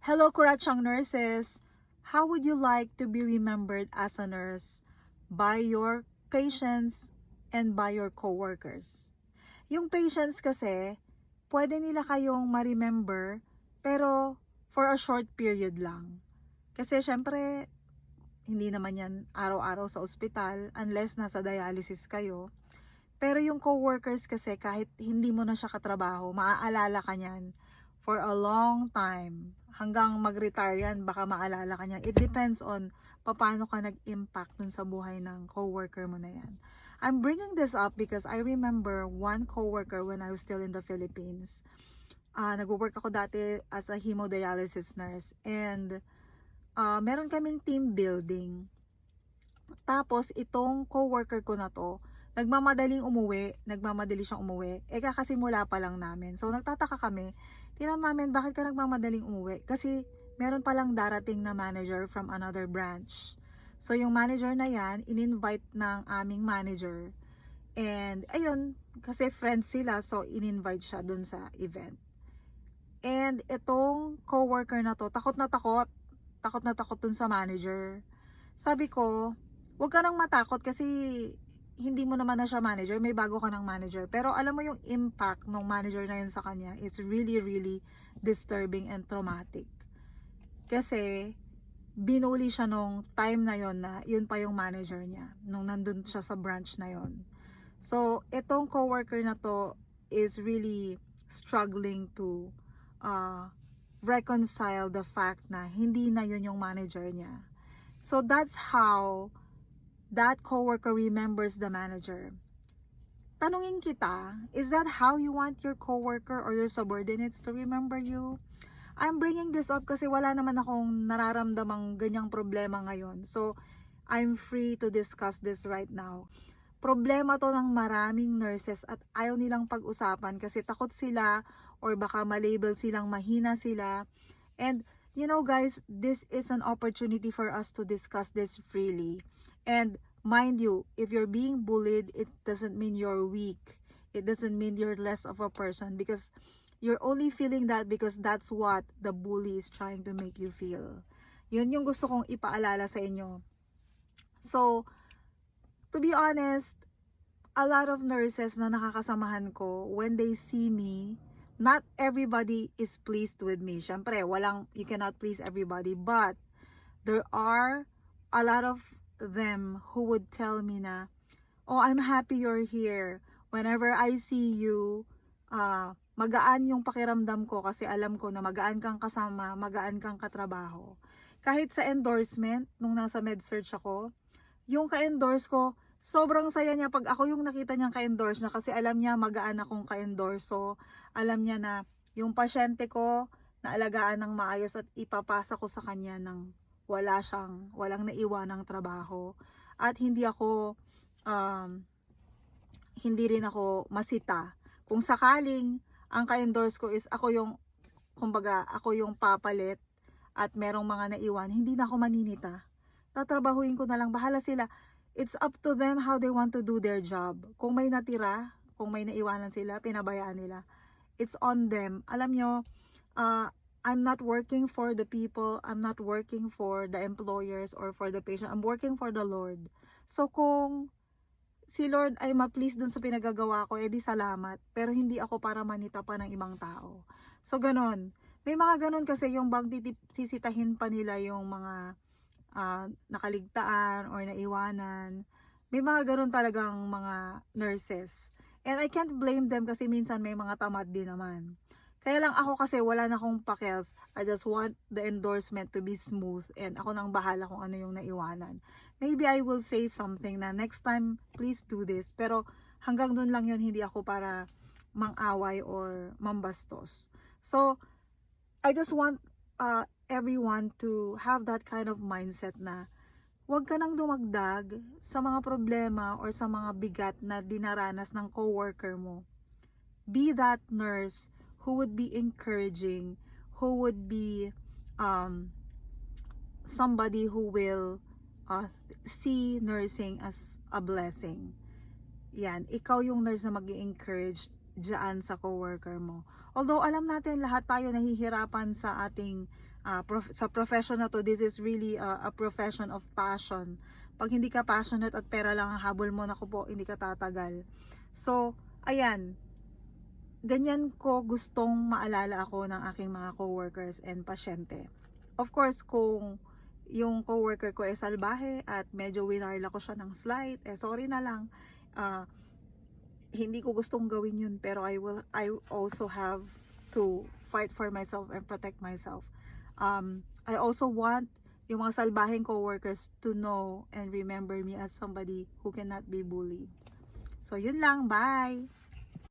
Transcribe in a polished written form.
Hello, Kurachang nurses. How would you like to be remembered as a nurse by your patients and by your coworkers? Yung patients kasi, pwede nila kayong ma-remember, pero for a short period lang. Kasi syempre, hindi naman yan araw-araw sa ospital unless nasa dialysis kayo. Pero yung coworkers kasi kahit hindi mo na siya katrabaho, maaalala ka niyan for a long time. Hanggang mag-retire yan, baka maalala ka niyan. It depends on paano ka nag-impact dun sa buhay ng coworker mo na yan. I'm bringing this up because I remember one coworker when I was still in the Philippines. Nag-work ako dati as a hemodialysis nurse and meron kaming team building. Tapos itong coworker ko na to, nagmamadali siyang umuwi. Kakasimula pa lang namin. So nagtataka kami, tinanong namin bakit ka nagmamadaling umuwi? Kasi meron palang darating na manager from another branch. So yung manager na yan, in-invite ng aming manager. And ayun, kasi friends sila, so in-invite siya dun sa event. And itong coworker na to, takot na takot dun sa manager. Sabi ko, huwag ka nang matakot kasi hindi mo naman na siya manager, may bago ka ng manager. Pero alam mo yung impact ng manager na yun sa kanya, it's really, really disturbing and traumatic. Kasi, binuli siya nung time na yun na yun pa yung manager niya, nung nandun siya sa branch na yun. So, itong coworker na to is really struggling to reconcile the fact na hindi na yun yung manager niya. So, that's how that coworker remembers the manager. Tanungin kita, is that how you want your coworker or your subordinates to remember you? I'm bringing this up kasi wala naman akong nararamdamang ganyang problema ngayon. So, I'm free to discuss this right now. Problema to ng maraming nurses at ayaw nilang pag-usapan kasi takot sila or baka malabel silang mahina sila. And you know guys, this is an opportunity for us to discuss this freely. And mind you, if you're being bullied, it doesn't mean you're weak. It doesn't mean you're less of a person because you're only feeling that because that's what the bully is trying to make you feel. Yun yung gusto kong ipaalala sa inyo. So, to be honest, a lot of nurses na nakakasamahan ko, when they see me, not everybody is pleased with me. Syempre, you cannot please everybody, but there are a lot of them who would tell me na, oh, I'm happy you're here. Whenever I see you, magaan yung pakiramdam ko kasi alam ko na magaan kang kasama, magaan kang katrabaho. Kahit sa endorsement, nung nasa med-search ako, yung ka-endorse ko, sobrang saya niya pag ako yung nakita niyang ka-endorse niya kasi alam niya magaan akong ka-endorso. Alam niya na yung pasyente ko naalagaan ng maayos at ipapasa ko sa kanya ng walang naiwanang trabaho. At hindi rin ako masita. Kung sakaling ang ka-endorse ko is ako yung papalit at merong mga naiwan, hindi na ako maninita. Tatrabahuin ko na lang, bahala sila. It's up to them how they want to do their job. Kung may natira, kung may naiwanan sila, pinabayaan nila. It's on them. Alam nyo, I'm not working for the people, I'm not working for the employers or for the patient, I'm working for the Lord. So kung si Lord ay ma-please dun sa pinagagawa ko, edi salamat. Pero hindi ako para manita pa ng ibang tao. So ganon. May mga ganon kasi yung bang sisitahin pa nila yung mga nakaligtaan or naiwanan. May mga ganun talagang mga nurses. And I can't blame them kasi minsan may mga tamad din naman. Kaya lang ako kasi wala na akong pakels. I just want the endorsement to be smooth and ako nang bahala kung ano yung naiwanan. Maybe I will say something na next time, please do this. Pero hanggang dun lang yun, hindi ako para mang-away or mambastos. So, I just want everyone to have that kind of mindset na huwag ka nang dumagdag sa mga problema or sa mga bigat na dinaranas ng coworker mo. Be that nurse who would be encouraging, who would be somebody who will see nursing as a blessing. Yan, ikaw yung nurse na mag-i-encourage dyan sa coworker mo. Although alam natin lahat tayo nahihirapan sa ating Sa profession na to, this is really a profession of passion. Pag hindi ka passionate at pera lang ang habol mo, naku po, hindi ka tatagal. So, ayan, ganyan ko gustong maalala ako ng aking mga coworkers and pasyente. Of course, kung yung coworker ko ay salbahe at medyo winarla ko siya ng slight, sorry na lang. Hindi ko gustong gawin yun, pero I also have to fight for myself and protect myself. I also want yung mga salbaheng coworkers to know and remember me as somebody who cannot be bullied. So, yun lang. Bye!